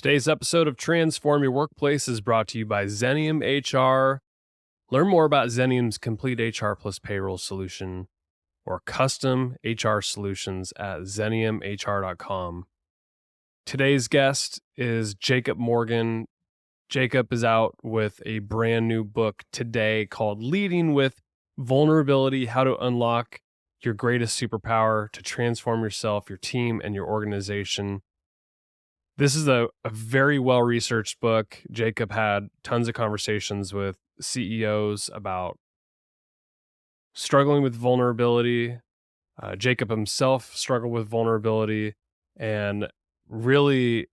Today's episode of Transform Your Workplace is brought to you by Xenium HR. Learn more about Xenium's complete HR plus payroll solution or custom HR solutions at xeniumhr.com. Today's guest is Jacob Morgan. Jacob is out with a brand new book today called Leading with Vulnerability: How to Unlock Your Greatest Superpower to Transform Yourself, Your Team, and Your Organization. This is a very well-researched book. Jacob had tons of conversations with CEOs about struggling with vulnerability. Jacob himself struggled with vulnerability and really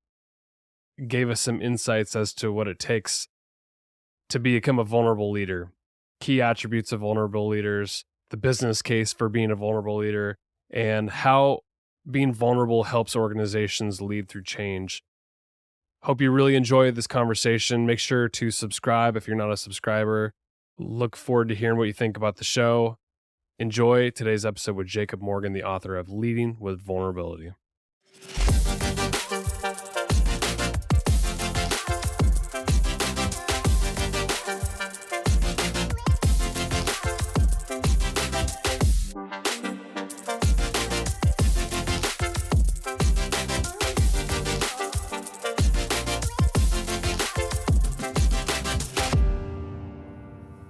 gave us some insights as to what it takes to become a vulnerable leader, key attributes of vulnerable leaders, the business case for being a vulnerable leader, and how being vulnerable helps organizations lead through change. Hope you really enjoyed this conversation. Make sure to subscribe if you're not a subscriber. Look forward to hearing what you think about the show. Enjoy today's episode with Jacob Morgan, the author of Leading with Vulnerability.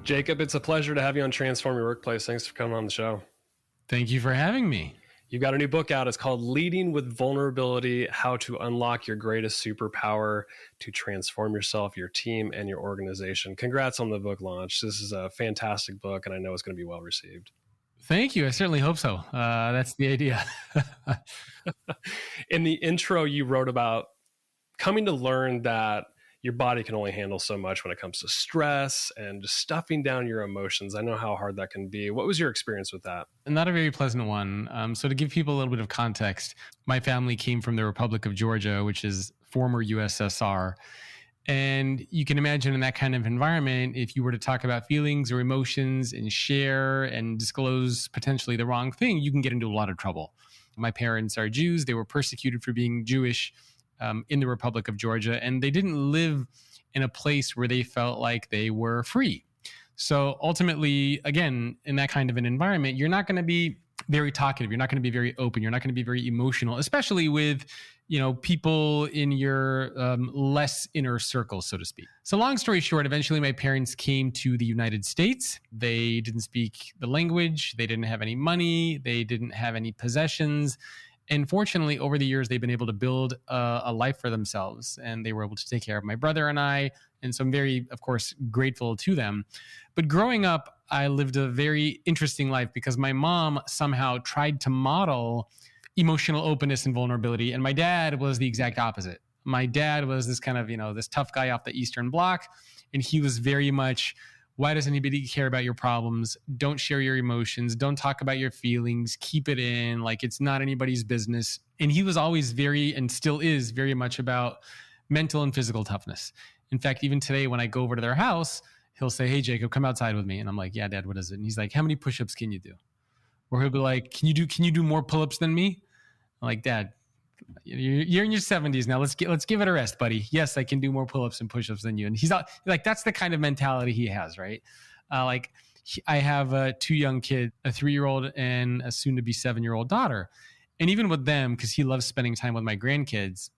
Jacob, it's a pleasure to have you on Transform Your Workplace. Thanks for coming on the show. Thank you for having me. You've got a new book out. It's called Leading with Vulnerability: How to Unlock Your Greatest Superpower to Transform Yourself, Your Team, and Your Organization. Congrats on the book launch. This is a fantastic book, and I know it's going to be well received. Thank you. I certainly hope so. That's the idea. In the intro, you wrote about coming to learn that your body can only handle so much when it comes to stress and just stuffing down your emotions. I know how hard that can be. What was your experience with that? Not a very pleasant one. So to give people a little bit of context, my family came from the Republic of Georgia, which is former USSR. And you can imagine in that kind of environment, if you were to talk about feelings or emotions and share and disclose potentially the wrong thing, you can get into a lot of trouble. My parents are Jews. They were persecuted for being Jewish in the Republic of Georgia, and they didn't live in a place where they felt like they were free. So ultimately, again, in that kind of an environment, you're not going to be very talkative. You're not going to be very open. You're not going to be very emotional, especially with, people in your less inner circle, so to speak. So long story short, eventually my parents came to the United States. They didn't speak the language. They didn't have any money. They didn't have any possessions. And fortunately, over the years, they've been able to build a life for themselves, and they were able to take care of my brother and I. And so I'm very, of course, grateful to them. But growing up, I lived a very interesting life because my mom somehow tried to model emotional openness and vulnerability. And my dad was the exact opposite. My dad was this kind of, this tough guy off the Eastern Bloc. And he was very much, why does anybody care about your problems? Don't share your emotions. Don't talk about your feelings. Keep it in. Like, it's not anybody's business. And he was always and still is very much about mental and physical toughness. In fact, even today, when I go over to their house, he'll say, "Hey, Jacob, come outside with me." And I'm like, "Yeah, Dad, what is it?" And he's like, "How many push-ups can you do?" Or he'll be like, "Can you do more pull-ups than me?" I'm like, "Dad, you're in your 70s now. Let's give it a rest, buddy. Yes, I can do more pull-ups and push-ups than you." And he's like, that's the kind of mentality he has, right? I have 2 young kids, a 3-year-old and a soon-to-be 7-year-old daughter. And even with them, because he loves spending time with my grandkids,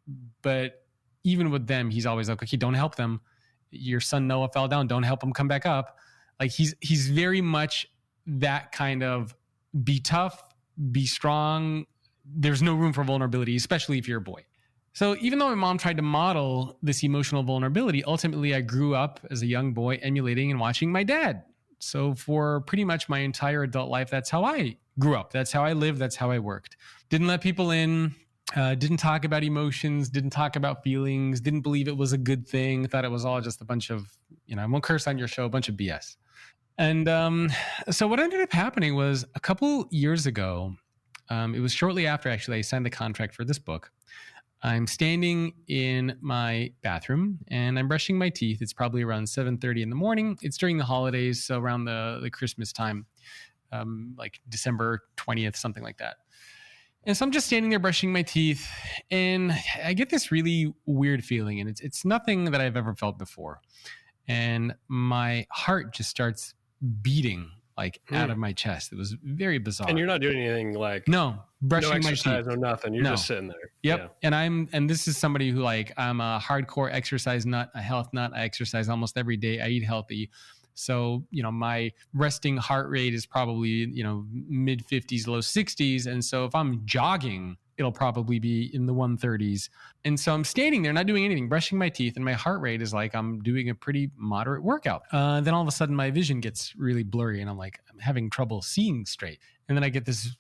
but even with them, he's always like, "Okay, don't help them. Your son Noah fell down. Don't help him come back up." Like, he's very much that kind of be tough, be strong. There's no room for vulnerability, especially if you're a boy. So even though my mom tried to model this emotional vulnerability, ultimately I grew up as a young boy emulating and watching my dad. So for pretty much my entire adult life, that's how I grew up. That's how I lived. That's how I worked. Didn't let people in, didn't talk about emotions, didn't talk about feelings, didn't believe it was a good thing, thought it was all just a bunch of, I won't curse on your show, a bunch of BS. And so what ended up happening was a couple years ago, it was shortly after, actually, I signed the contract for this book. I'm standing in my bathroom and I'm brushing my teeth. It's probably around 7:30 in the morning. It's during the holidays, so around the Christmas time, like December 20th, something like that. And so I'm just standing there brushing my teeth, and I get this really weird feeling, and it's nothing that I've ever felt before. And my heart just starts beating like out of my chest. It was very bizarre. And you're not doing anything like no brushing no exercise, my teeth. no nothing. You're No. just sitting there. Yep. Yeah. And this is somebody who, like, I'm a hardcore exercise nut, a health nut. I exercise almost every day. I eat healthy. So, my resting heart rate is probably, mid 50s, low 60s. And so if I'm jogging, it'll probably be in the 130s. And so I'm standing there, not doing anything, brushing my teeth, and my heart rate is like I'm doing a pretty moderate workout. Then all of a sudden my vision gets really blurry, and I'm having trouble seeing straight. And then I get this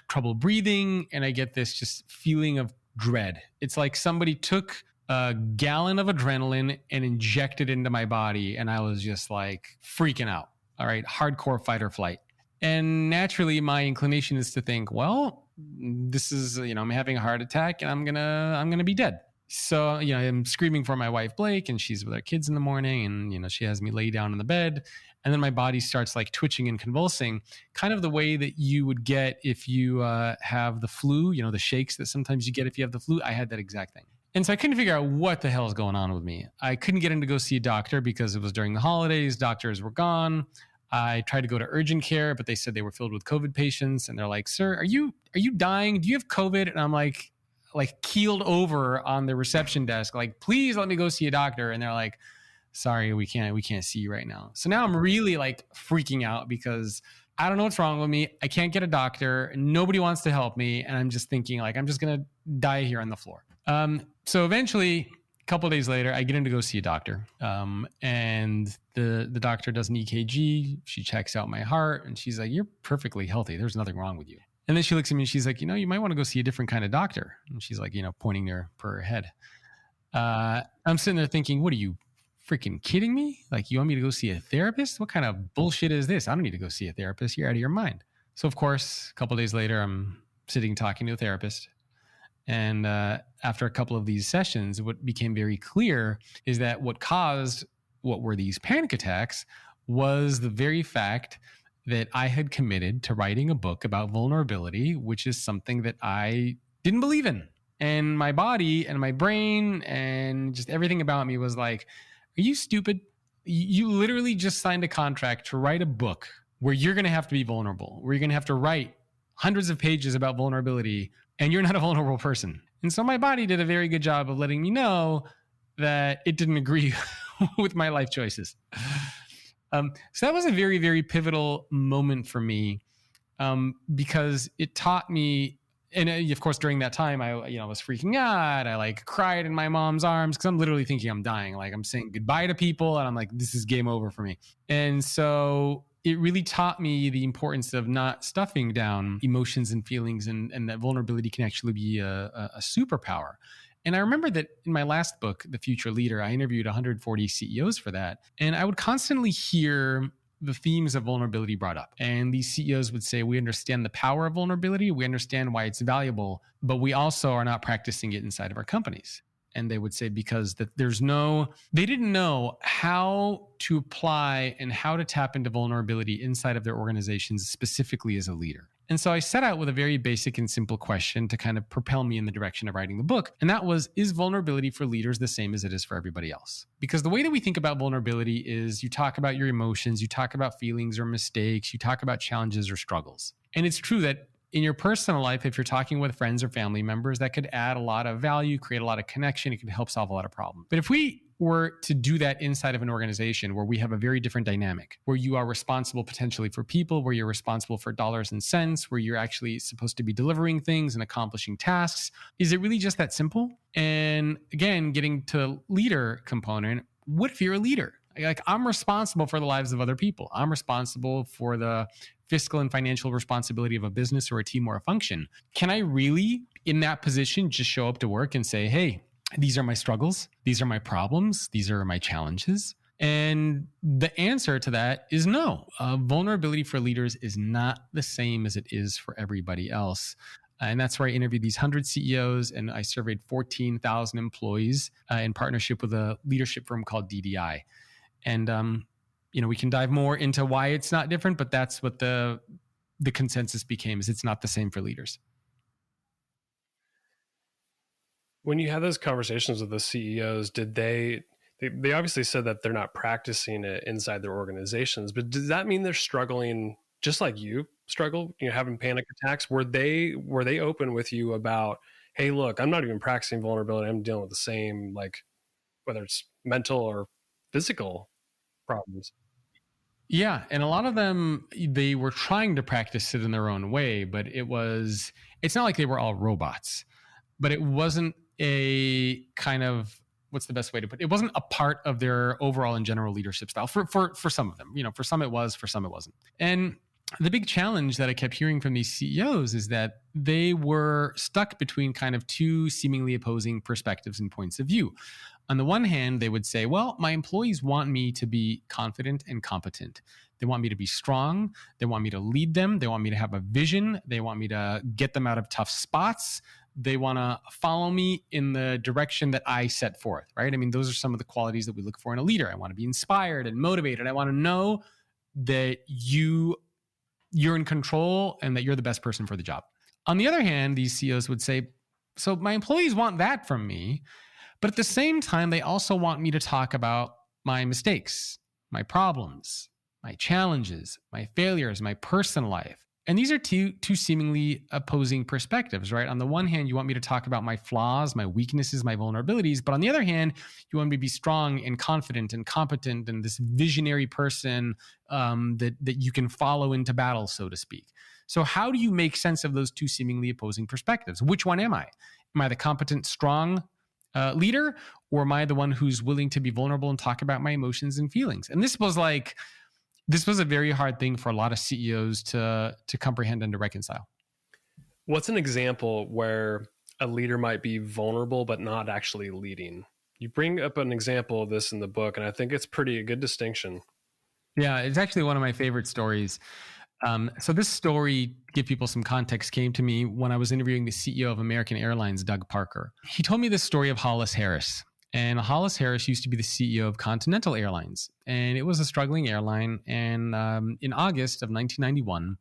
trouble breathing, and I get this just feeling of dread. It's like somebody took a gallon of adrenaline and injected into my body, and I was just like freaking out. All right, hardcore fight or flight. And naturally, my inclination is to think, well, this is, I'm having a heart attack and I'm gonna be dead. So, I'm screaming for my wife, Blake, and she's with our kids in the morning, and, she has me lay down in the bed, and then my body starts like twitching and convulsing, kind of the way that you would get if you have the flu, the shakes that sometimes you get if you have the flu. I had that exact thing. And so I couldn't figure out what the hell is going on with me. I couldn't get in to go see a doctor because it was during the holidays. Doctors were gone. I tried to go to urgent care, but they said they were filled with COVID patients. And they're like, "Sir, are you dying? Do you have COVID?" And I'm like keeled over on the reception desk, like, "Please let me go see a doctor." And they're like, "Sorry, we can't see you right now." So now I'm really like freaking out because I don't know what's wrong with me. I can't get a doctor. Nobody wants to help me. And I'm just thinking like, I'm just going to die here on the floor. So eventually, a couple of days later, I get in to go see a doctor. And the doctor does an EKG. She checks out my heart, and she's like, "You're perfectly healthy. There's nothing wrong with you." And then she looks at me and she's like, "You might want to go see a different kind of doctor." And she's like, pointing her for her head. I'm sitting there thinking, what are you, freaking kidding me? Like, you want me to go see a therapist? What kind of bullshit is this? I don't need to go see a therapist. You're out of your mind. So of course, a couple of days later, I'm sitting talking to a therapist. And after a couple of these sessions, what became very clear is that what caused what were these panic attacks was the very fact that I had committed to writing a book about vulnerability, which is something that I didn't believe in. And my body and my brain and just everything about me was like, "Are you stupid? You literally just signed a contract to write a book where you're going to have to be vulnerable, where you're going to have to write hundreds of pages about vulnerability, and you're not a vulnerable person." And so my body did a very good job of letting me know that it didn't agree with my life choices. So that was a very, very pivotal moment for me, because it taught me. And of course, during that time, I was freaking out. I like cried in my mom's arms because I'm literally thinking I'm dying. Like, I'm saying goodbye to people, and I'm like, this is game over for me. And so it really taught me the importance of not stuffing down emotions and feelings, and that vulnerability can actually be a superpower. And I remember that in my last book, The Future Leader, I interviewed 140 CEOs for that. And I would constantly hear the themes of vulnerability brought up. And these CEOs would say, we understand the power of vulnerability. We understand why it's valuable, but we also are not practicing it inside of our companies. And they would say, because they didn't know how to apply and how to tap into vulnerability inside of their organizations, specifically as a leader. And so I set out with a very basic and simple question to kind of propel me in the direction of writing the book. And that was, is vulnerability for leaders the same as it is for everybody else? Because the way that we think about vulnerability is you talk about your emotions, you talk about feelings or mistakes, you talk about challenges or struggles. And it's true that in your personal life, if you're talking with friends or family members, that could add a lot of value, create a lot of connection. It could help solve a lot of problems. But if we were to do that inside of an organization where we have a very different dynamic, where you are responsible potentially for people, where you're responsible for dollars and cents, where you're actually supposed to be delivering things and accomplishing tasks, is it really just that simple? And again, getting to the leader component, what if you're a leader? Like, I'm responsible for the lives of other people. I'm responsible for the fiscal and financial responsibility of a business or a team or a function. Can I really, in that position, just show up to work and say, hey, these are my struggles, these are my problems, these are my challenges? And the answer to that is no. Vulnerability for leaders is not the same as it is for everybody else. And that's where I interviewed these 100 CEOs, and I surveyed 14,000 employees in partnership with a leadership firm called DDI. And we can dive more into why it's not different, but that's what the consensus became, is it's not the same for leaders. When you had those conversations with the CEOs, did they obviously said that they're not practicing it inside their organizations, but does that mean they're struggling just like you struggle, having panic attacks? Were they open with you about, hey, look, I'm not even practicing vulnerability. I'm dealing with the same, like, whether it's mental or physical problems. Yeah, and a lot of them, they were trying to practice it in their own way, but it's not like they were all robots, but it wasn't a kind of, what's the best way to put it? It wasn't a part of their overall and general leadership style for some of them. For some it was, for some it wasn't. And the big challenge that I kept hearing from these CEOs is that they were stuck between kind of two seemingly opposing perspectives and points of view. On the one hand, they would say, well, my employees want me to be confident and competent. They want me to be strong. They want me to lead them. They want me to have a vision. They want me to get them out of tough spots. They want to follow me in the direction that I set forth, right? I mean, those are some of the qualities that we look for in a leader. I want to be inspired and motivated. I want to know that you're in control and that you're the best person for the job. On the other hand, these CEOs would say, so my employees want that from me, but at the same time, they also want me to talk about my mistakes, my problems, my challenges, my failures, my personal life. And these are two seemingly opposing perspectives, right? On the one hand, you want me to talk about my flaws, my weaknesses, my vulnerabilities. But on the other hand, you want me to be strong and confident and competent and this visionary person that you can follow into battle, so to speak. So how do you make sense of those two seemingly opposing perspectives? Which one am I? Am I the competent, strong leader, or am I the one who's willing to be vulnerable and talk about my emotions and feelings? And this was a very hard thing for a lot of CEOs to comprehend and to reconcile. What's an example where a leader might be vulnerable but not actually leading? You bring up an example of this in the book, and I think it's a good distinction. Yeah, it's actually one of my favorite stories. So this story, to give people some context, came to me when I was interviewing the CEO of American Airlines, Doug Parker. He told me this story of Hollis Harris. And Hollis Harris used to be the CEO of Continental Airlines, and it was a struggling airline. And in August of 1991,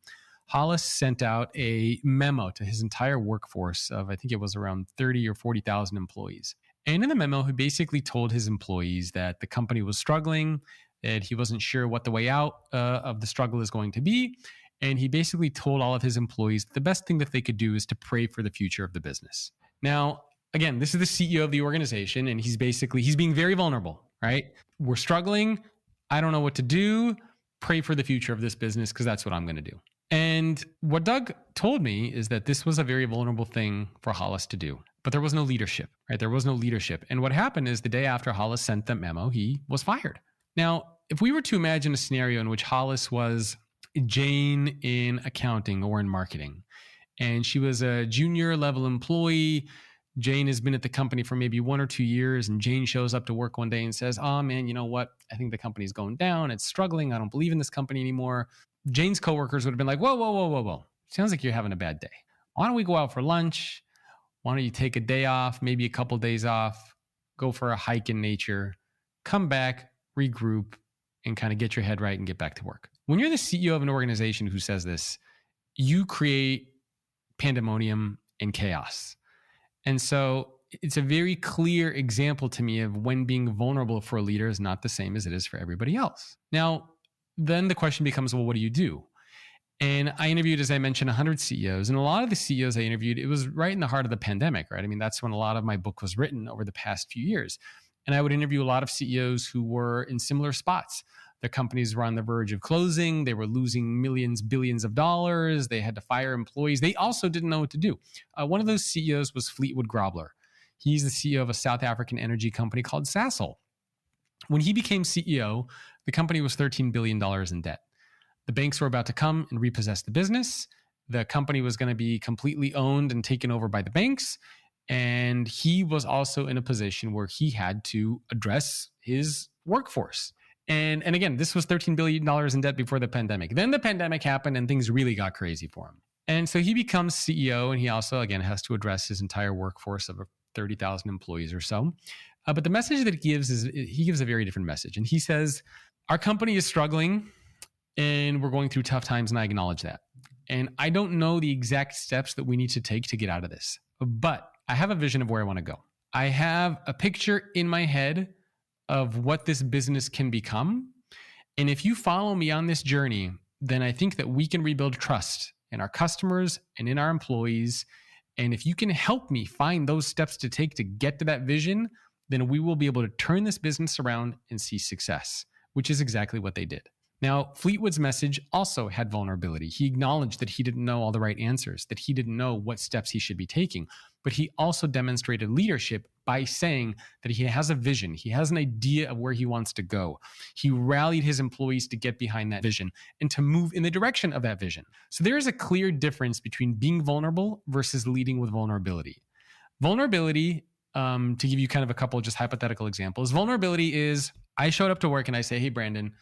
Hollis sent out a memo to his entire workforce of, I think it was around 30 or 40,000 employees. And in the memo, he basically told his employees that the company was struggling, that he wasn't sure what the way out of the struggle is going to be. And he basically told all of his employees the best thing that they could do is to pray for the future of the business. Now, again, this is the CEO of the organization, and he's being very vulnerable, right? We're struggling. I don't know what to do. Pray for the future of this business because that's what I'm going to do. And what Doug told me is that this was a very vulnerable thing for Hollis to do, but there was no leadership, right? There was no leadership. And what happened is the day after Hollis sent that memo, he was fired. Now, if we were to imagine a scenario in which Hollis was Jane in accounting or in marketing, and she was a junior level employee, Jane has been at the company for maybe 1 or 2 years, and Jane shows up to work one day and says, oh man, you know what? I think the company's going down. It's struggling. I don't believe in this company anymore. Jane's coworkers would have been like, whoa. Sounds like you're having a bad day. Why don't we go out for lunch? Why don't you take a day off, maybe a couple of days off, go for a hike in nature, come back, regroup, and kind of get your head right and get back to work. When you're the CEO of an organization who says this, you create pandemonium and chaos. And so it's a very clear example to me of when being vulnerable for a leader is not the same as it is for everybody else. Now, then the question becomes, well, what do you do? And I interviewed, as I mentioned, 100 CEOs. And a lot of the CEOs I interviewed, it was right in the heart of the pandemic, right? I mean, that's when a lot of my book was written over the past few years. And I would interview a lot of CEOs who were in similar spots. Their companies were on the verge of closing. They were losing millions, billions of dollars. They had to fire employees. They also didn't know what to do. One of those CEOs was Fleetwood Grobler. He's the CEO of a South African energy company called Sasol. When he became CEO, the company was $13 billion in debt. The banks were about to come and repossess the business. The company was going to be completely owned and taken over by the banks. And he was also in a position where he had to address his workforce. And again, this was $13 billion in debt before the pandemic. Then the pandemic happened and things really got crazy for him. And so he becomes CEO, and he also, again, has to address his entire workforce of 30,000 employees or so. But the message that he gives a very different message. And he says, our company is struggling and we're going through tough times, and I acknowledge that. And I don't know the exact steps that we need to take to get out of this, but I have a vision of where I want to go. I have a picture in my head of what this business can become. And if you follow me on this journey, then I think that we can rebuild trust in our customers and in our employees. And if you can help me find those steps to take to get to that vision, then we will be able to turn this business around and see success, which is exactly what they did. Now, Fleetwood's message also had vulnerability. He acknowledged that he didn't know all the right answers, that he didn't know what steps he should be taking. But he also demonstrated leadership by saying that he has a vision. He has an idea of where he wants to go. He rallied his employees to get behind that vision and to move in the direction of that vision. So there is a clear difference between being vulnerable versus leading with vulnerability. Vulnerability, to give you kind of a couple of just hypothetical examples, vulnerability is I showed up to work and I say, hey, Brandon,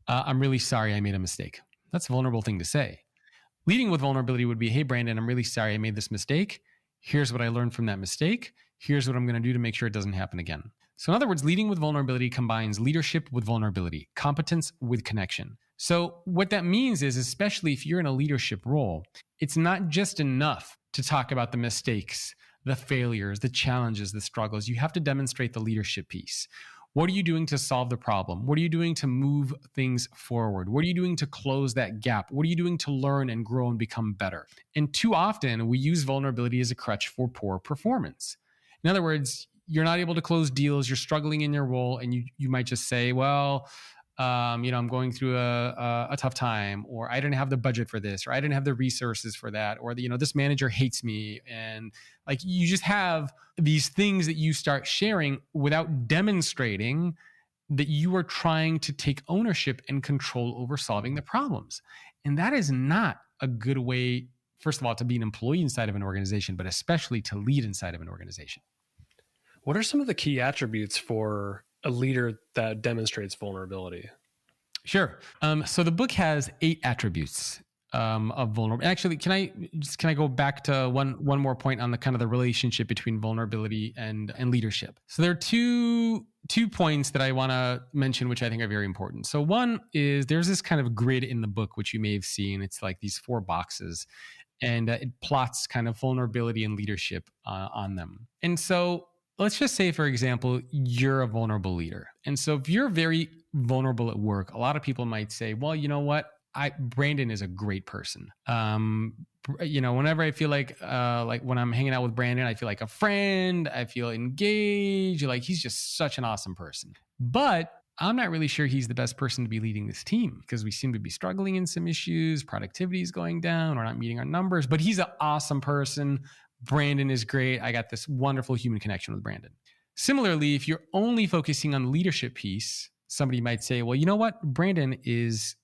I'm really sorry I made a mistake. That's a vulnerable thing to say. Leading with vulnerability would be, hey, Brandon, I'm really sorry I made this mistake. Here's what I learned from that mistake. Here's what I'm going to do to make sure it doesn't happen again. So in other words, leading with vulnerability combines leadership with vulnerability, competence with connection. So what that means is, especially if you're in a leadership role, it's not just enough to talk about the mistakes, the failures, the challenges, the struggles. You have to demonstrate the leadership piece. What are you doing to solve the problem? What are you doing to move things forward? What are you doing to close that gap? What are you doing to learn and grow and become better? And too often we use vulnerability as a crutch for poor performance. In other words, you're not able to close deals, you're struggling in your role, and you might just say, well, I'm going through a tough time, or I didn't have the budget for this, or I didn't have the resources for that, or this manager hates me. And like, you just have these things that you start sharing without demonstrating that you are trying to take ownership and control over solving the problems. And that is not a good way, first of all, to be an employee inside of an organization, but especially to lead inside of an organization. What are some of the key attributes for a leader that demonstrates vulnerability? Sure. So the book has 8 attributes of vulnerability. Actually, can I go back to one more point on the kind of the relationship between vulnerability and leadership? So there are two points that I want to mention, which I think are very important. So one is there's this kind of grid in the book, which you may have seen. It's like these 4 boxes, and it plots kind of vulnerability and leadership on them. And so let's just say, for example, you're a vulnerable leader. And so if you're very vulnerable at work, a lot of people might say, well, you know what? Brandon is a great person. Whenever I feel like when I'm hanging out with Brandon, I feel like a friend, I feel engaged, like he's just such an awesome person. But I'm not really sure he's the best person to be leading this team because we seem to be struggling in some issues. Productivity is going down. We're not meeting our numbers, but he's an awesome person. Brandon is great. I got this wonderful human connection with Brandon. Similarly, if you're only focusing on the leadership piece, somebody might say, well, you know what? Brandon is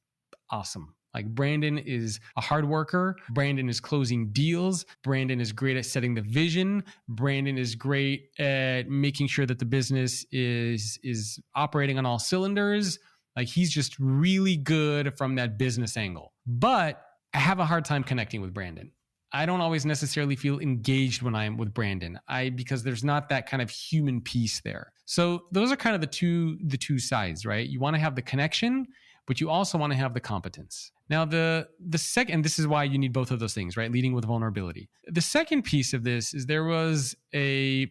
awesome. Like, Brandon is a hard worker. Brandon is closing deals. Brandon is great at setting the vision. Brandon is great at making sure that the business is operating on all cylinders. Like, he's just really good from that business angle. But I have a hard time connecting with Brandon. I don't always necessarily feel engaged when I'm with Brandon, because there's not that kind of human piece there. So those are kind of the two sides, right? You want to have the connection, but you also want to have the competence. Now, the second, this is why you need both of those things, right? Leading with vulnerability. The second piece of this is there was a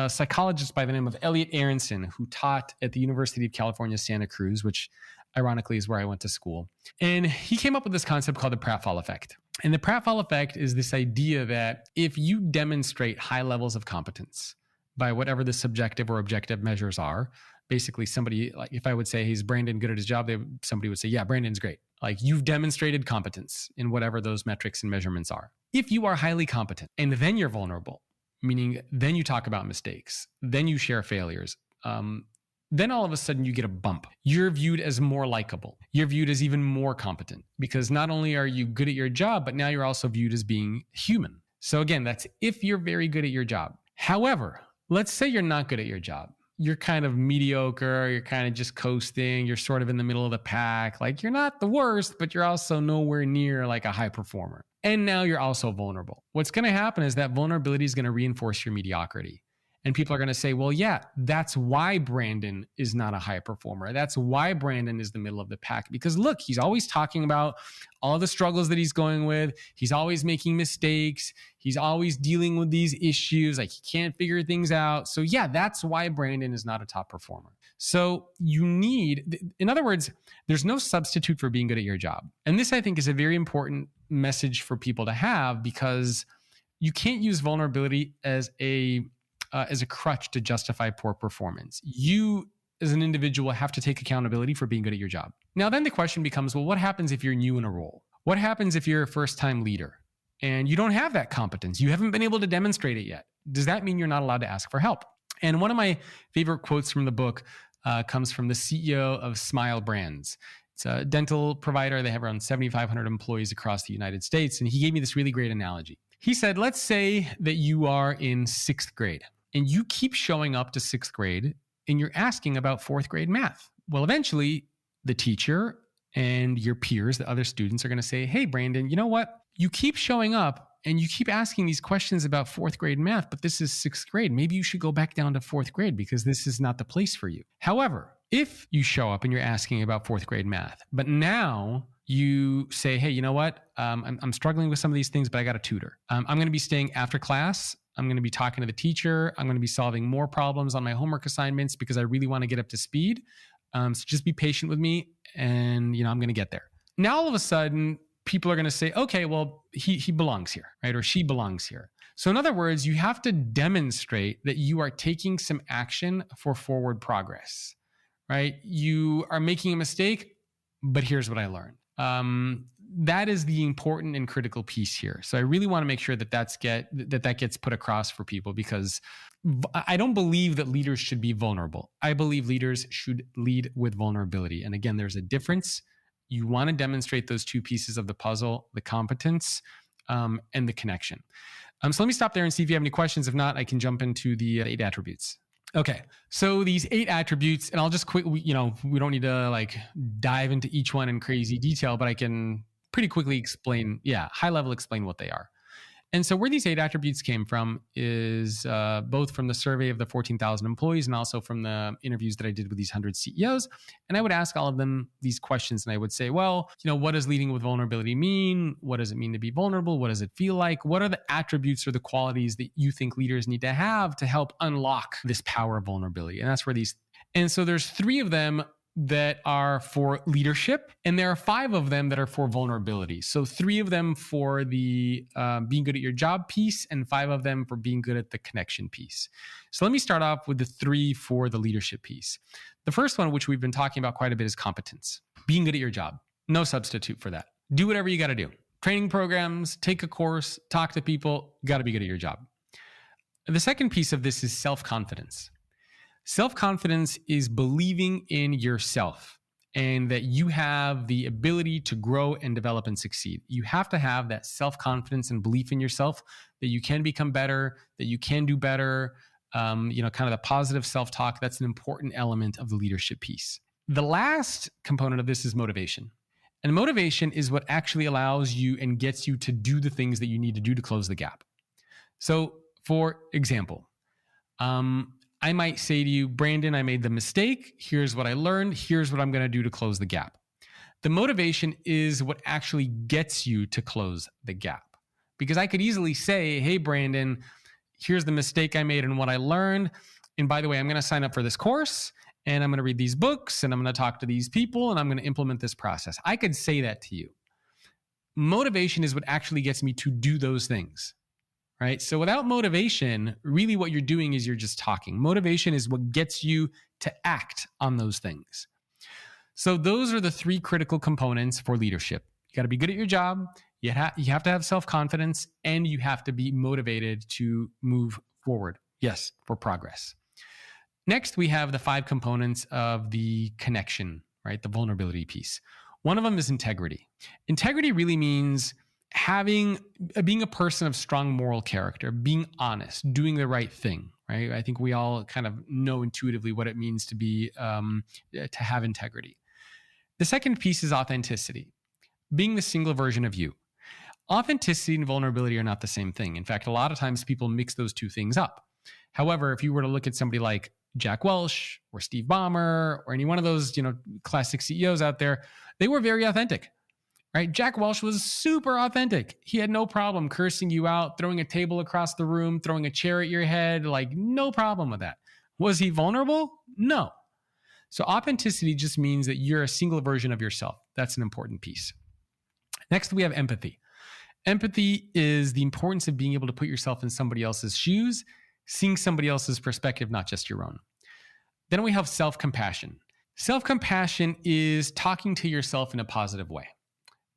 psychologist by the name of Elliot Aronson who taught at the University of California, Santa Cruz, which ironically is where I went to school. And he came up with this concept called the pratfall effect. And the pratfall effect is this idea that if you demonstrate high levels of competence by whatever the subjective or objective measures are, basically somebody, like if I would say, he's Brandon good at his job, somebody would say, yeah, Brandon's great. Like, you've demonstrated competence in whatever those metrics and measurements are. If you are highly competent and then you're vulnerable, meaning then you talk about mistakes, then you share failures, then all of a sudden you get a bump. You're viewed as more likable. You're viewed as even more competent because not only are you good at your job, but now you're also viewed as being human. So again, that's if you're very good at your job. However, let's say you're not good at your job. You're kind of mediocre. You're kind of just coasting. You're sort of in the middle of the pack. Like, you're not the worst, but you're also nowhere near like a high performer. And now you're also vulnerable. What's going to happen is that vulnerability is going to reinforce your mediocrity. And people are going to say, well, yeah, that's why Brandon is not a high performer. That's why Brandon is the middle of the pack. Because look, he's always talking about all the struggles that he's going with. He's always making mistakes. He's always dealing with these issues. Like he can't figure things out. So yeah, that's why Brandon is not a top performer. So you need, in other words, there's no substitute for being good at your job. And this, I think, is a very important message for people to have, because you can't use vulnerability as a crutch to justify poor performance. You, as an individual, have to take accountability for being good at your job. Now, then the question becomes, well, what happens if you're new in a role? What happens if you're a first-time leader and you don't have that competence? You haven't been able to demonstrate it yet. Does that mean you're not allowed to ask for help? And one of my favorite quotes from the book comes from the CEO of Smile Brands. It's a dental provider. They have around 7,500 employees across the United States. And he gave me this really great analogy. He said, let's say that you are in 6th grade and you keep showing up to 6th grade and you're asking about 4th grade math. Well, eventually the teacher and your peers, the other students, are going to say, hey, Brandon, you know what? You keep showing up and you keep asking these questions about 4th grade math, but this is 6th grade. Maybe you should go back down to 4th grade because this is not the place for you. However, if you show up and you're asking about 4th grade math, but now you say, hey, you know what? I'm struggling with some of these things, but I got a tutor. I'm going to be staying after class. I'm going to be talking to the teacher. I'm going to be solving more problems on my homework assignments because I really want to get up to speed. So just be patient with me, and I'm going to get there. Now, all of a sudden, people are going to say, okay, well, he belongs here, right? Or she belongs here. So in other words, you have to demonstrate that you are taking some action for forward progress, right? You are making a mistake, but here's what I learned. That is the important and critical piece here. So I really want to make sure that that gets put across for people, because I don't believe that leaders should be vulnerable. I believe leaders should lead with vulnerability. And again, there's a difference. You want to demonstrate those two pieces of the puzzle, the competence and the connection. So let me stop there and see if you have any questions. If not, I can jump into the 8 attributes. Okay, so these 8 attributes, and I'll just quickly, we don't need to dive into each one in crazy detail, but I can pretty quickly explain, high level explain what they are. And so where these 8 attributes came from is both from the survey of the 14,000 employees and also from the interviews that I did with these 100 CEOs. And I would ask all of them these questions, and I would say, well, what does leading with vulnerability mean? What does it mean to be vulnerable? What does it feel like? What are the attributes or the qualities that you think leaders need to have to help unlock this power of vulnerability? And that's where and so there's 3 of them that are for leadership, and there are 5 of them that are for vulnerability. So 3 of them for the being good at your job piece, and 5 of them for being good at the connection piece. So let me start off with the 3 for the leadership piece. The first one, which we've been talking about quite a bit, is competence. Being good at your job. No substitute for that. Do whatever you got to do. Training programs, take a course, talk to people, you got to be good at your job. The second piece of this is self-confidence. Self-confidence is believing in yourself and that you have the ability to grow and develop and succeed. You have to have that self-confidence and belief in yourself that you can become better, that you can do better, kind of the positive self-talk. That's an important element of the leadership piece. The last component of this is motivation. And motivation is what actually allows you and gets you to do the things that you need to do to close the gap. So, for example, I might say to you, Brandon, I made the mistake. Here's what I learned. Here's what I'm going to do to close the gap. The motivation is what actually gets you to close the gap. Because I could easily say, hey, Brandon, here's the mistake I made and what I learned. And by the way, I'm going to sign up for this course, and I'm going to read these books, and I'm going to talk to these people, and I'm going to implement this process. I could say that to you. Motivation is what actually gets me to do those things. Right? So without motivation, really what you're doing is you're just talking. Motivation is what gets you to act on those things. So those are the 3 critical components for leadership. You got to be good at your job. You have to have self-confidence, and you have to be motivated to move forward. Yes, for progress. Next, we have the 5 components of the connection, right? The vulnerability piece. One of them is integrity. Integrity really means being a person of strong moral character, being honest, doing the right thing, right? I think we all kind of know intuitively what it means to have integrity. The second piece is authenticity, being the single version of you. Authenticity and vulnerability are not the same thing. In fact, a lot of times people mix those 2 things up. However, if you were to look at somebody like Jack Welch or Steve Ballmer or any one of those, classic CEOs out there, they were very authentic, right? Jack Welch was super authentic. He had no problem cursing you out, throwing a table across the room, throwing a chair at your head, like no problem with that. Was he vulnerable? No. So authenticity just means that you're a single version of yourself. That's an important piece. Next, we have empathy. Empathy is the importance of being able to put yourself in somebody else's shoes, seeing somebody else's perspective, not just your own. Then we have self-compassion. Self-compassion is talking to yourself in a positive way.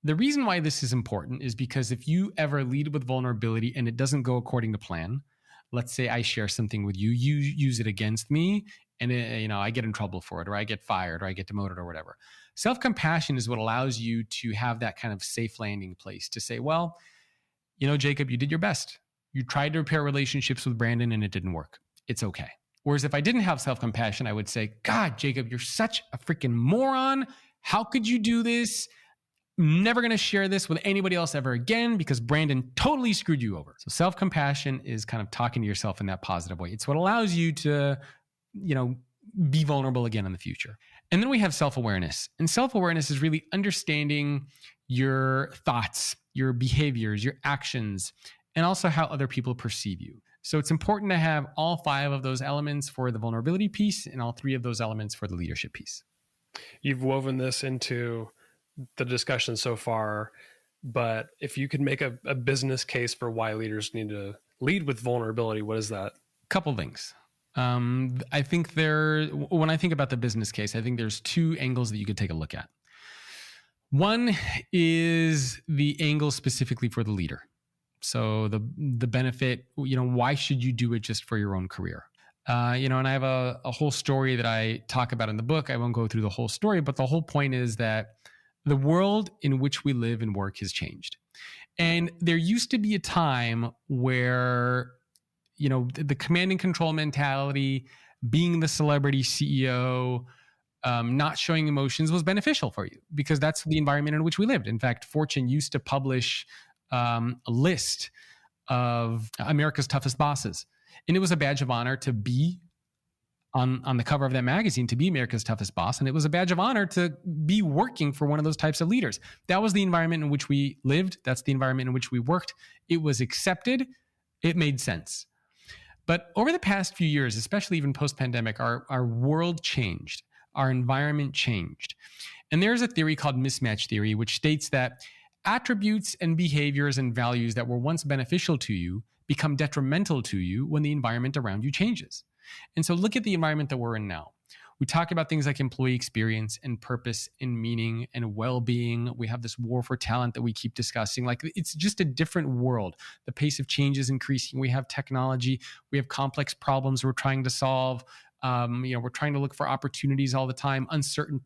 The reason why this is important is because if you ever lead with vulnerability and it doesn't go according to plan, let's say I share something with you, you use it against me, and I get in trouble for it, or I get fired, or I get demoted, or whatever. Self-compassion is what allows you to have that kind of safe landing place to say, well, Jacob, you did your best. You tried to repair relationships with Brandon and it didn't work. It's okay. Whereas if I didn't have self-compassion, I would say, God, Jacob, you're such a freaking moron. How could you do this? I'm never going to share this with anybody else ever again because Brandon totally screwed you over. So self-compassion is kind of talking to yourself in that positive way. It's what allows you to, be vulnerable again in the future. And then we have self-awareness. And self-awareness is really understanding your thoughts, your behaviors, your actions, and also how other people perceive you. So it's important to have all 5 of those elements for the vulnerability piece and all 3 of those elements for the leadership piece. You've woven this into the discussion so far, but if you could make a business case for why leaders need to lead with vulnerability, what is that? Couple things. I think when I think about the business case, I think there's 2 angles that you could take a look at. One is the angle specifically for the leader. So the benefit, why should you do it just for your own career? And I have a whole story that I talk about in the book. I won't go through the whole story, but the whole point is that the world in which we live and work has changed. And there used to be a time where, the command and control mentality, being the celebrity CEO, not showing emotions was beneficial for you because that's the environment in which we lived. In fact, Fortune used to publish a list of America's toughest bosses. And it was a badge of honor to be on the cover of that magazine, to be America's toughest boss. And it was a badge of honor to be working for one of those types of leaders. That was the environment in which we lived. That's the environment in which we worked. It was accepted. It made sense. But over the past few years, especially even post-pandemic, our world changed. Our environment changed. And there's a theory called mismatch theory, which states that attributes and behaviors and values that were once beneficial to you become detrimental to you when the environment around you changes. And so look at the environment that we're in now. We talk about things like employee experience and purpose and meaning and well-being. We have this war for talent that we keep discussing. Like, it's just a different world. The pace of change is increasing. We have technology. We have complex problems we're trying to solve. We're trying to look for opportunities all the time, uncertain,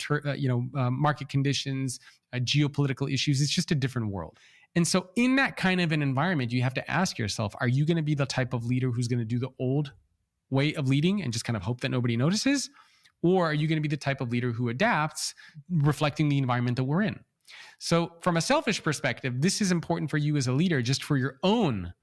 market conditions, geopolitical issues. It's just a different world. And so in that kind of an environment, you have to ask yourself, are you going to be the type of leader who's going to do the old way of leading and just kind of hope that nobody notices? Or are you going to be the type of leader who adapts, reflecting the environment that we're in? So from a selfish perspective, this is important for you as a leader, just for your own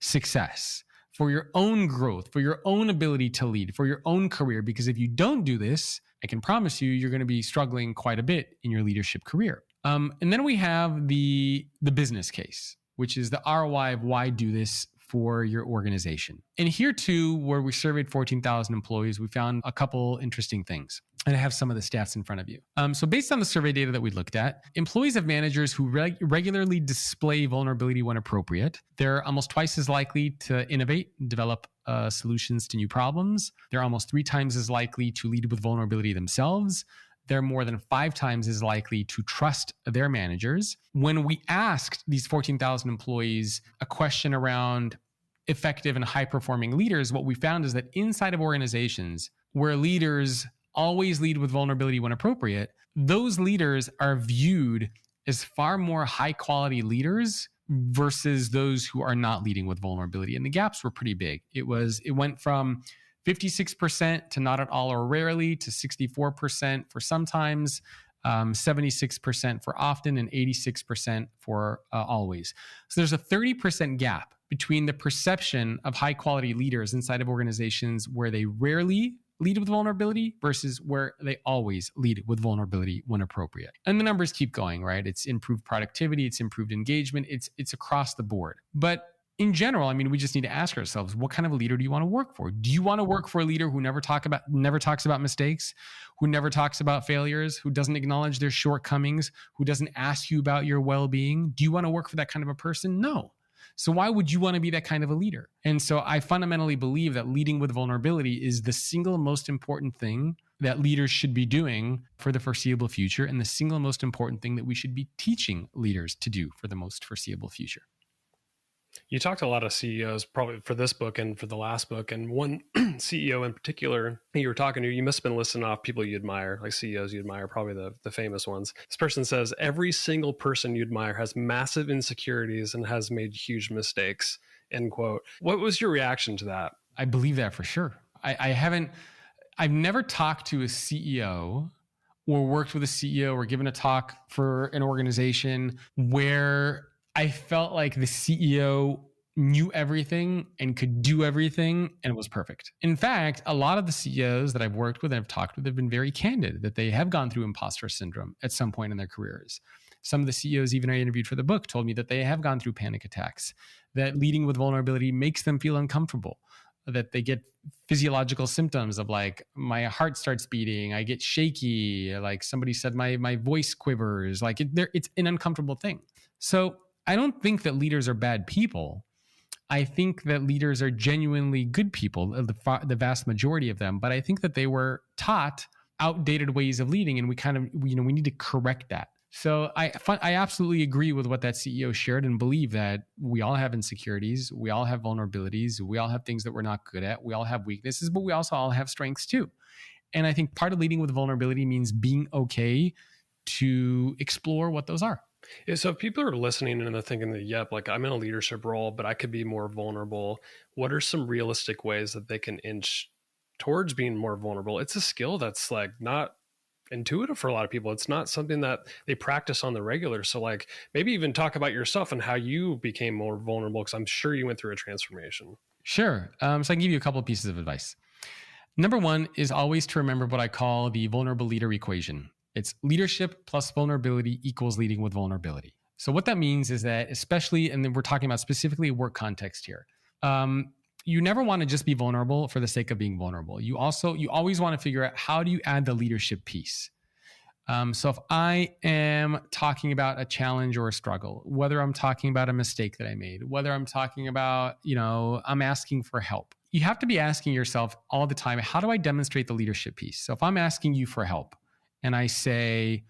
success, for your own growth, for your own ability to lead, for your own career. Because if you don't do this, I can promise you're going to be struggling quite a bit in your leadership career. And then we have the business case, which is the ROI of why do this for your organization. And here too, where we surveyed 14,000 employees, we found a couple interesting things. And I have some of the stats in front of you. So based on the survey data that we looked at, employees of managers who regularly display vulnerability when appropriate, they're almost twice as likely to innovate and develop solutions to new problems. They're almost 3 times as likely to lead with vulnerability themselves. They're more than 5 times as likely to trust their managers. When we asked these 14,000 employees a question around effective and high-performing leaders, what we found is that inside of organizations where leaders always lead with vulnerability when appropriate, those leaders are viewed as far more high-quality leaders versus those who are not leading with vulnerability. And the gaps were pretty big. It went from 56% to not at all or rarely to 64% for sometimes, 76% for often, and 86% for always. So there's a 30% gap between the perception of high quality leaders inside of organizations where they rarely lead with vulnerability versus where they always lead with vulnerability when appropriate. And the numbers keep going, right? It's improved productivity, it's improved engagement, it's across the board. But in general, I mean, we just need to ask ourselves, what kind of a leader do you want to work for? Do you want to work for a leader who never talks about mistakes, who never talks about failures, who doesn't acknowledge their shortcomings, who doesn't ask you about your well-being? Do you want to work for that kind of a person? No. So why would you want to be that kind of a leader? And so I fundamentally believe that leading with vulnerability is the single most important thing that leaders should be doing for the foreseeable future, and the single most important thing that we should be teaching leaders to do for the most foreseeable future. You talked to a lot of CEOs, probably for this book and for the last book. And one CEO in particular you were talking to, you must have been listing off people you admire, like CEOs you admire, probably the famous ones. This person says, every single person you admire has massive insecurities and has made huge mistakes, end quote. What was your reaction to that? I believe that for sure. I've never talked to a CEO or worked with a CEO or given a talk for an organization where I felt like the CEO knew everything and could do everything and was perfect. In fact, a lot of the CEOs that I've worked with and I've talked with have been very candid that they have gone through imposter syndrome at some point in their careers. Some of the CEOs even I interviewed for the book told me that they have gone through panic attacks, that leading with vulnerability makes them feel uncomfortable, that they get physiological symptoms of like, my heart starts beating, I get shaky, like somebody said, my voice quivers, like it's an uncomfortable thing. So I don't think that leaders are bad people. I think that leaders are genuinely good people, the vast majority of them. But I think that they were taught outdated ways of leading, and we need to correct that. So I absolutely agree with what that CEO shared and believe that we all have insecurities, we all have vulnerabilities, we all have things that we're not good at, we all have weaknesses, but we also all have strengths too. And I think part of leading with vulnerability means being okay to explore what those are. Yeah, so if people are listening and they're thinking that, yep, like I'm in a leadership role, but I could be more vulnerable, what are some realistic ways that they can inch towards being more vulnerable? It's a skill that's like not intuitive for a lot of people. It's not something that they practice on the regular. So like maybe even talk about yourself and how you became more vulnerable, because I'm sure you went through a transformation. Sure. So I can give you a couple of pieces of advice. Number one is always to remember what I call the vulnerable leader equation. It's leadership plus vulnerability equals leading with vulnerability. So what that means is that, especially, and then we're talking about specifically work context here, you never want to just be vulnerable for the sake of being vulnerable. You always want to figure out, how do you add the leadership piece? So if I am talking about a challenge or a struggle, whether I'm talking about a mistake that I made, whether I'm talking about, I'm asking for help, you have to be asking yourself all the time, how do I demonstrate the leadership piece? So if I'm asking you for help and I say,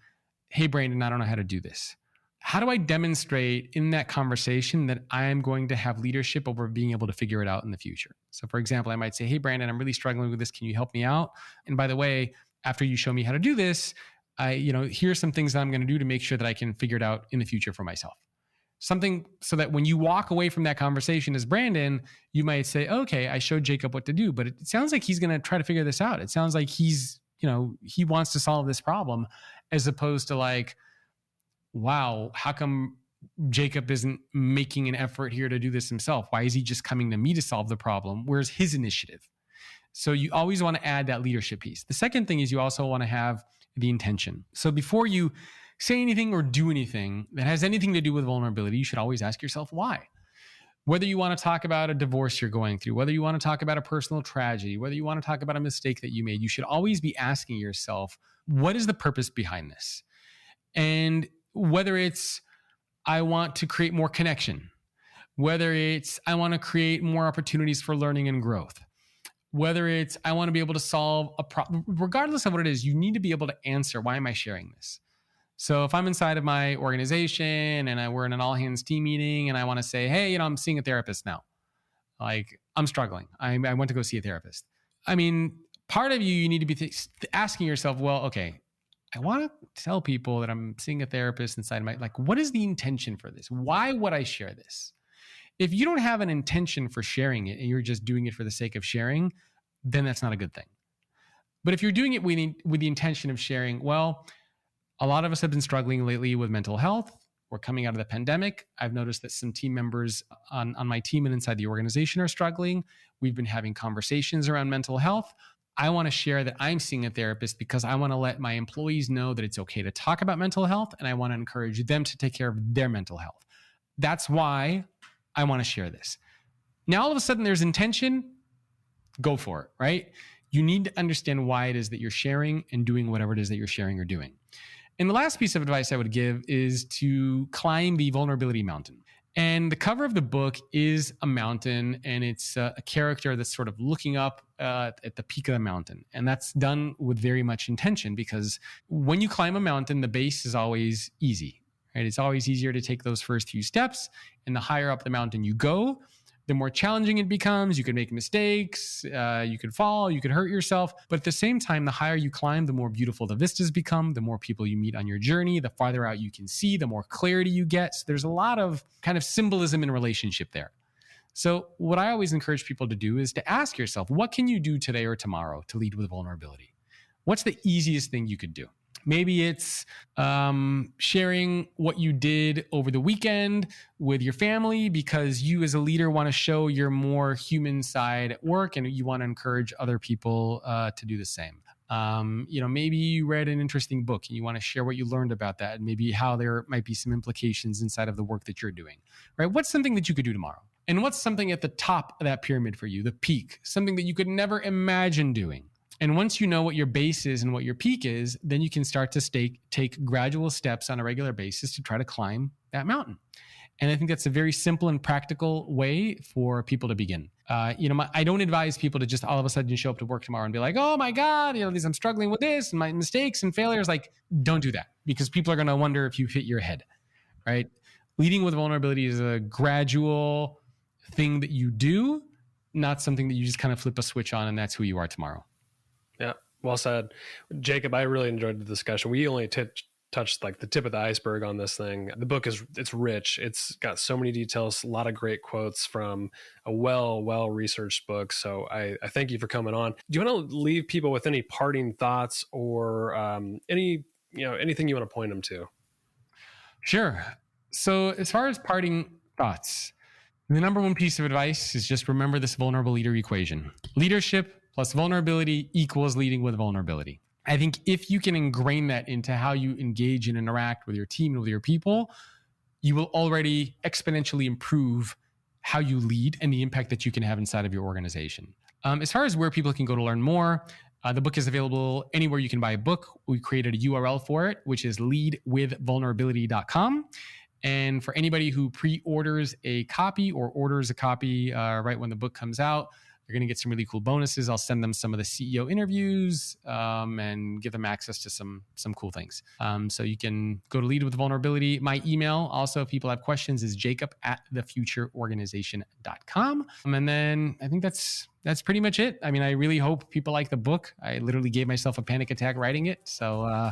hey, Brandon, I don't know how to do this, how do I demonstrate in that conversation that I'm going to have leadership over being able to figure it out in the future? So for example, I might say, hey, Brandon, I'm really struggling with this. Can you help me out? And by the way, after you show me how to do this, here's some things that I'm going to do to make sure that I can figure it out in the future for myself. Something so that when you walk away from that conversation as Brandon, you might say, okay, I showed Jacob what to do, but it sounds like he's going to try to figure this out. It sounds like he wants to solve this problem, as opposed to like, wow, how come Jacob isn't making an effort here to do this himself? Why is he just coming to me to solve the problem? Where's his initiative? So you always want to add that leadership piece. The second thing is you also want to have the intention. So before you say anything or do anything that has anything to do with vulnerability, you should always ask yourself why. Whether you want to talk about a divorce you're going through, whether you want to talk about a personal tragedy, whether you want to talk about a mistake that you made, you should always be asking yourself, what is the purpose behind this? And whether it's, I want to create more connection, whether it's, I want to create more opportunities for learning and growth, whether it's, I want to be able to solve a problem, regardless of what it is, you need to be able to answer, why am I sharing this? So if I'm inside of my organization and we're in an all hands team meeting and I want to say, hey, I'm seeing a therapist now. Like, I'm struggling. I want to go see a therapist. I mean, part of you need to be asking yourself, well, okay, I want to tell people that I'm seeing a therapist inside of like, what is the intention for this? Why would I share this? If you don't have an intention for sharing it and you're just doing it for the sake of sharing, then that's not a good thing. But if you're doing it with the intention of sharing, well, A lot of us have been struggling lately with mental health. We're coming out of the pandemic. I've noticed that some team members on my team and inside the organization are struggling. We've been having conversations around mental health. I want to share that I'm seeing a therapist because I want to let my employees know that it's okay to talk about mental health, and I want to encourage them to take care of their mental health. That's why I want to share this. Now, all of a sudden, there's intention. Go for it, right? You need to understand why it is that you're sharing and doing whatever it is that you're sharing or doing. And the last piece of advice I would give is to climb the vulnerability mountain. And the cover of the book is a mountain, and it's a character that's sort of looking up at the peak of the mountain. And that's done with very much intention, because when you climb a mountain, the base is always easy, right? It's always easier to take those first few steps. And the higher up the mountain you go, the more challenging it becomes. You can make mistakes, you could fall, you could hurt yourself. But at the same time, the higher you climb, the more beautiful the vistas become, the more people you meet on your journey, the farther out you can see, the more clarity you get. So there's a lot of kind of symbolism in relationship there. So what I always encourage people to do is to ask yourself, what can you do today or tomorrow to lead with vulnerability? What's the easiest thing you could do? Maybe it's sharing what you did over the weekend with your family because you as a leader want to show your more human side at work, and you want to encourage other people to do the same. Maybe you read an interesting book and you want to share what you learned about that, and maybe how there might be some implications inside of the work that you're doing, right? What's something that you could do tomorrow? And what's something at the top of that pyramid for you, the peak, something that you could never imagine doing? And once you know what your base is and what your peak is, then you can start to take gradual steps on a regular basis to try to climb that mountain. And I think that's a very simple and practical way for people to begin. I don't advise people to just all of a sudden show up to work tomorrow and be like, oh my God, I'm struggling with this and my mistakes and failures. Like, don't do that, because people are going to wonder if you hit your head, right? Leading with vulnerability is a gradual thing that you do, not something that you just kind of flip a switch on and that's who you are tomorrow. Yeah, well said. Jacob, I really enjoyed the discussion. We only touched like the tip of the iceberg on this thing. The book it's rich. It's got so many details, a lot of great quotes from a well-researched book. So I thank you for coming on. Do you want to leave people with any parting thoughts or anything you want to point them to? Sure. So as far as parting thoughts, the number one piece of advice is just remember this vulnerable leader equation. Leadership plus vulnerability equals leading with vulnerability. I think if you can ingrain that into how you engage and interact with your team and with your people, you will already exponentially improve how you lead and the impact that you can have inside of your organization. As far as where people can go to learn more, the book is available anywhere you can buy a book. We created a URL for it, which is leadwithvulnerability.com. And for anybody who pre-orders a copy or orders a copy right when the book comes out, they're going to get some really cool bonuses. I'll send them some of the CEO interviews and give them access to some cool things. So you can go to Lead with Vulnerability. My email, also, if people have questions, is jacob@thefutureorganization.com. And then I think that's pretty much it. I mean, I really hope people like the book. I literally gave myself a panic attack writing it. So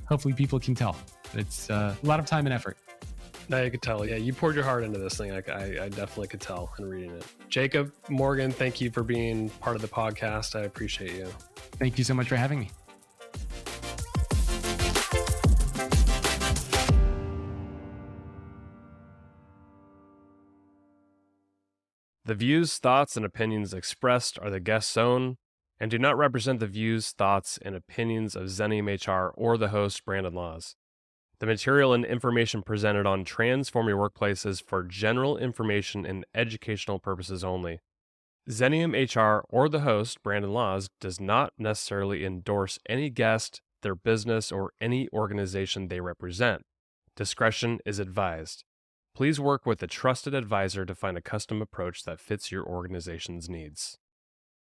hopefully people can tell. It's a lot of time and effort. No, you could tell. Yeah, you poured your heart into this thing. I definitely could tell in reading it. Jacob Morgan, thank you for being part of the podcast. I appreciate you. Thank you so much for having me. The views, thoughts, and opinions expressed are the guest's own and do not represent the views, thoughts, and opinions of Xenium HR or the host, Brandon Laws. The material and information presented on Transform Your Workplace is for general information and educational purposes only. Xenium HR or the host, Brandon Laws, does not necessarily endorse any guest, their business, or any organization they represent. Discretion is advised. Please work with a trusted advisor to find a custom approach that fits your organization's needs.